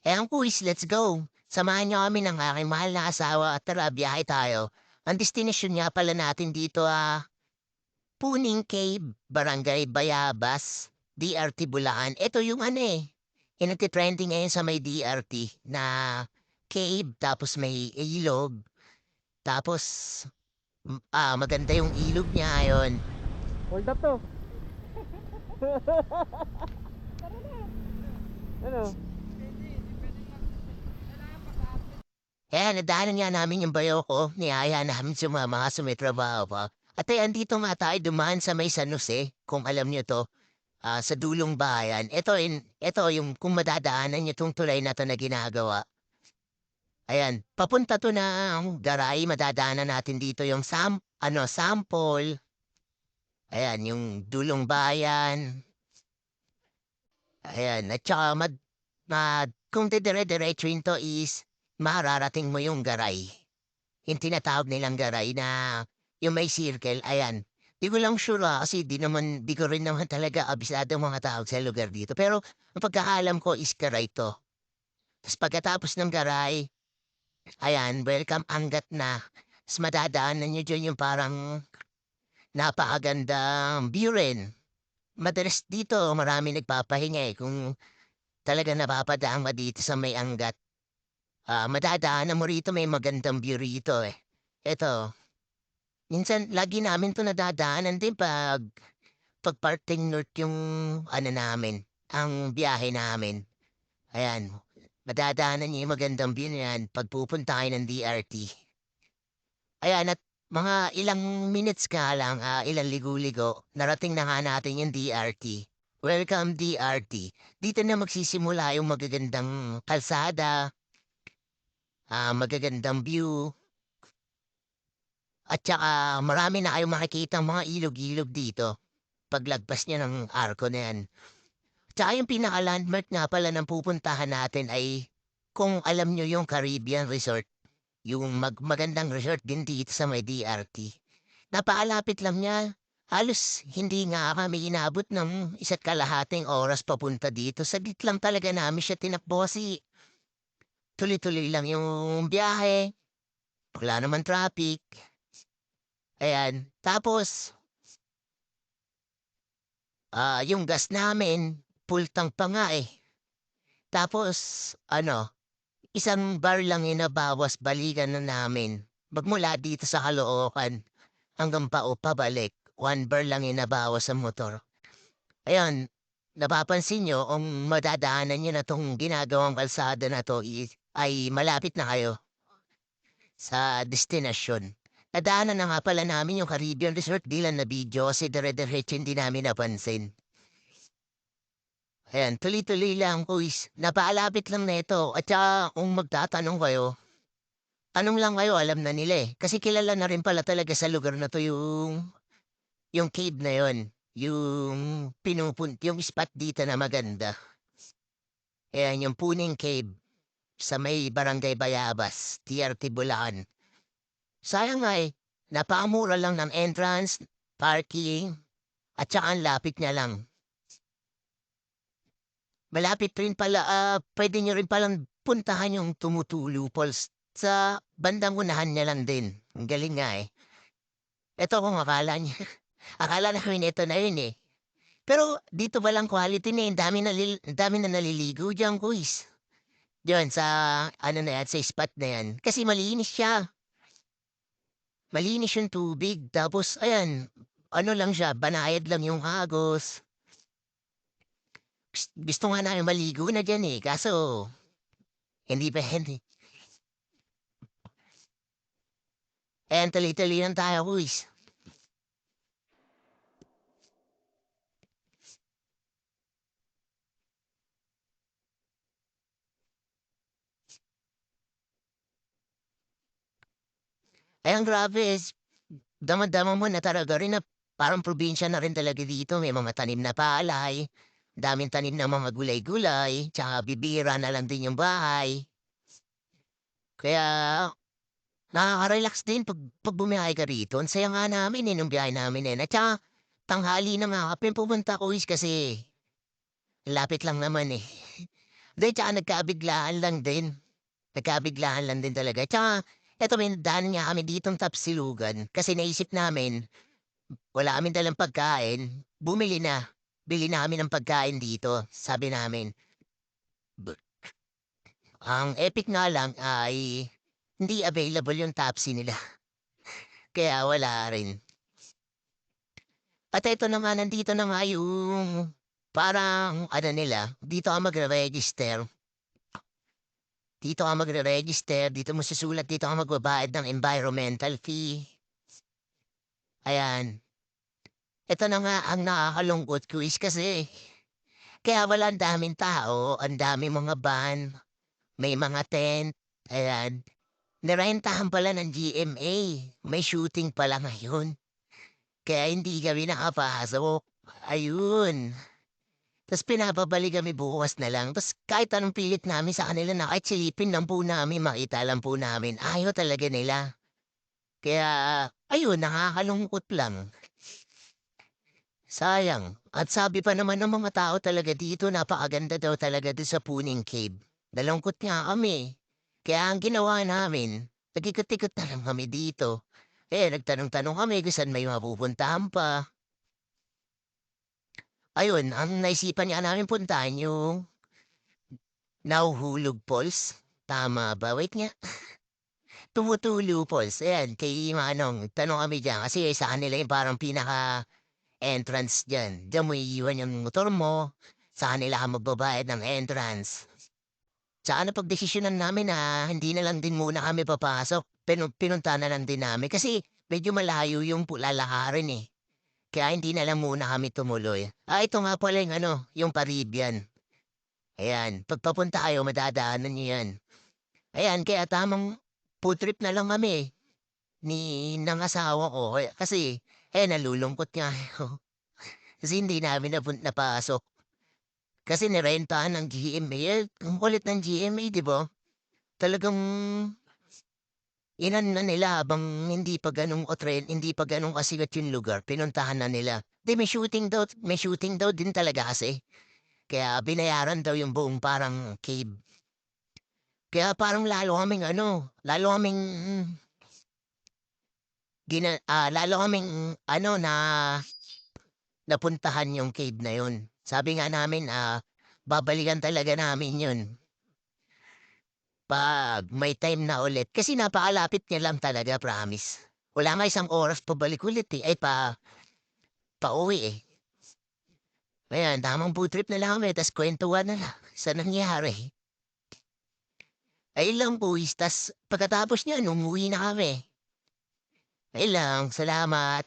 Ayan quiz, let's go. Samahan niyo kami ng aking mahal na asawa at tara biyahe tayo. Ang destinasyon nga pala natin dito, Puning Cave, Barangay Bayabas, DRT Bulacan. Ito yung yung nagtitrending ngayon sa may DRT na cave tapos may ilog. Tapos, maganda yung ilog niya ayon. Hold up to. Ano? Kaya nadaanan nga namin yung bayo ko, niyaya namin sumama sa may trabaho pa. At ay andito nga tayo dumaan sa may San Jose, kung alam niyo to, sa dulong bayan. Ito yung kung madadaanan niyo tong tulay na to na ginagawa. Ayan, papunta to ng Garay, madadaanan natin dito yung sample. Ayan, yung dulong bayan. Ayan, at saka kung dire-diretsuin to is mararating mo yung Garay. Yung tinatawag nilang Garay na yung may circle, ayan. Di ko lang sure kasi di ko rin naman talaga abisado mga tawag sa lugar dito. Pero ang pagkakaalam ko is Garay to. Tapos pagkatapos ng Garay, ayan, welcome Angat na. Tapos madadaanan nyo dyan yung parang napakagandang view rin. Madalas dito, marami nagpapahinga kung talaga napapadaan ka dito sa may Angat. Madadaanan mo rito may magandang view rito eh. Eto, minsan lagi namin 'to nadadaanan din pag parting north yung namin, ang biyahe namin. Ayan, madadaanan niyo yung magandang view na 'yan pag pupunta kayo ng DRT. Ayan at mga ilang minutes nga lang, ilang ligo-ligo, narating na nga natin yung DRT. Welcome DRT. Dito na magsisimula yung magagandang kalsada, magagandang view. At saka marami na kayong makikitang mga ilog-ilog dito paglagpas niya ng arko na yan. Tsaka yung pinaka-landmark nga pala ng pupuntahan natin ay kung alam nyo yung Caribbean Resort, yung magandang resort din dito sa may DRT. Napakalapit lang niya. Halos hindi nga kami inabot ng isa't kalahating oras papunta dito. Saglit lang talaga namin siya tinakbo kasi tuloy-tuloy lang yung biyahe. Wala naman traffic. Ayan. Tapos, yung gas namin, full tank pa nga eh. Tapos, isang bar lang inabawas balikan na namin. Magmula dito sa Caloocan hanggang pabalik. One bar lang inabawas sa motor. Ayun, napapansin nyo, kung madadaanan nyo na tong ginagawang kalsada na to ay malapit na kayo sa destinasyon. Nadaanan na nga pala namin yung Caribbean Resort, di lang na video kasi dire-diretso hindi namin napansin. Ayan, tuloy-tuloy lang, kuis. Napaalapit lang nito. At saka kung magtatanong kayo, tanong lang kayo, alam na nila eh. Kasi kilala na rin pala talaga sa lugar na to yung cave na yon. Yung yung spot dito na maganda. Ayan, yung Puning Cave sa may Barangay Bayabas, TRT Bulacan. Sayang nga eh, napakamura lang ng entrance, parking, at saka ang lapit niya lang. Malapit rin pala, puwede niyo rin palang puntahan yung Tumutulo Falls sa bandang unahan niya lang din. Ang galing nga, eh. Eto kung akala niyo akala namin eto na yun, eh. Pero dito walang quality na, eh, ang dami na naliligo diyan, kuis. Diyan sa na yan, sa spot na yan. Kasi malinis siya, malinis yung tubig tapos ayan, lang siya, banayad lang yung hagos. Gusto nga namin maligo na diyan, eh, kaso hindi puwede. Ayan, tuloy-tuloy lang tayo, kuis. Ayan, grabe, dama-dama mo na talaga rin na parang probinsya na rin talaga dito. May mga tanim na palay, daming tanim na mga gulay-gulay, tsaka bibira na lang din yung bahay. Kaya nakaka-relax din pag bumiyahe ka rito. Ang saya nga namin nung biyahe namin at saka tanghali na nga kami pumunta ko is kasi lapit lang naman eh. Hindi, tsaka nagkabiglaan lang din. Nagkabiglaan lang din talaga. Tsaka eto may nadaanan nga kami ditong Tapsilugan kasi naisip namin wala kaming dalang pagkain, bumili na. Bili na kami ng pagkain dito, sabi namin. Bu ang epic nga lang ay hindi available yung Tapsi nila, kaya wala rin. At eto na nga, nandito na nga yung parang ano nila, dito ka magre-register. Dito ka magre-register, dito mo susulat, dito ka magbabayad ng environmental fee. Ayan. Ito na nga ang nakakalungkot, Chris, kasi kaya wala ang daming tao, ang daming mga van, may mga tent, ayan. Nirentahan pala ng GMA, may shooting pala ngayon, kaya hindi kami nakapasok. Ayun. Tas pinapabalik kami bukas na lang, tas kahit anong pilit namin sa kanila na kahit silipin lang po namin, makita lang po namin, ayaw talaga nila. Kaya ayun, nakakalungkot lang. Sayang. At sabi pa naman ng mga tao talaga dito, napakaganda daw talaga do'n sa Puning Cave. Nalungkot nga kami. Kaya ang ginawa namin, nag-ikot-ikot na lang kami dito. Nagtanong-tanong kami kung saan may mapupuntahan pa. Ayun, ang naisipan nga namin puntahan yung Nauhulog Falls. Tama ba? Wait nga. Tumutulo Falls. Ayan, kay Manong. Tanong kami diyan kasi sa kanila yung parang pinaka-entrance diyan. Diyan mo iiwan yung motor mo, sa kanila ka magbabayad ng entrance. Tsaka napagdesisyonan namin na hindi na lang din muna kami papasok. Pinunta na lang din namin kasi medyo malayo yung lalakarin eh. Kaya hindi na lang muna kami tumuloy. Ito nga pala yung ano, yung Caribbean. Ayan, pagpapunta kayo, madadaanan niyo yan. Ayan, kaya tamang food trip na lang kami ng asawa ko. Kasi, nalulungkot nga ako. Kasi hindi namin napasok. Kasi nirentahan ng GMA. Ang kulit ng GMA, di ba? Talagang inan na nila habang hindi pa ganun kasigat yung lugar. Pinuntahan na nila. Di may shooting daw din talaga kasi. Kaya binayaran daw yung buong parang cave. Kaya parang lalo kaming lalo kaming na napuntahan yung cave na yun. Sabi nga namin, babalikan talaga namin yun 'pag may time na ulit. Kasi napakalapit niya lang talaga, promise. Wala nga isang oras pabalik ulit, eh, pauwi, eh. Ayan, tamang food trip na lang kami ta's kwentuhan na lang sa nangyari. Ayun lang buwis ta's pagkatapos niyan umuwi na kami. Ayun lang, salamat.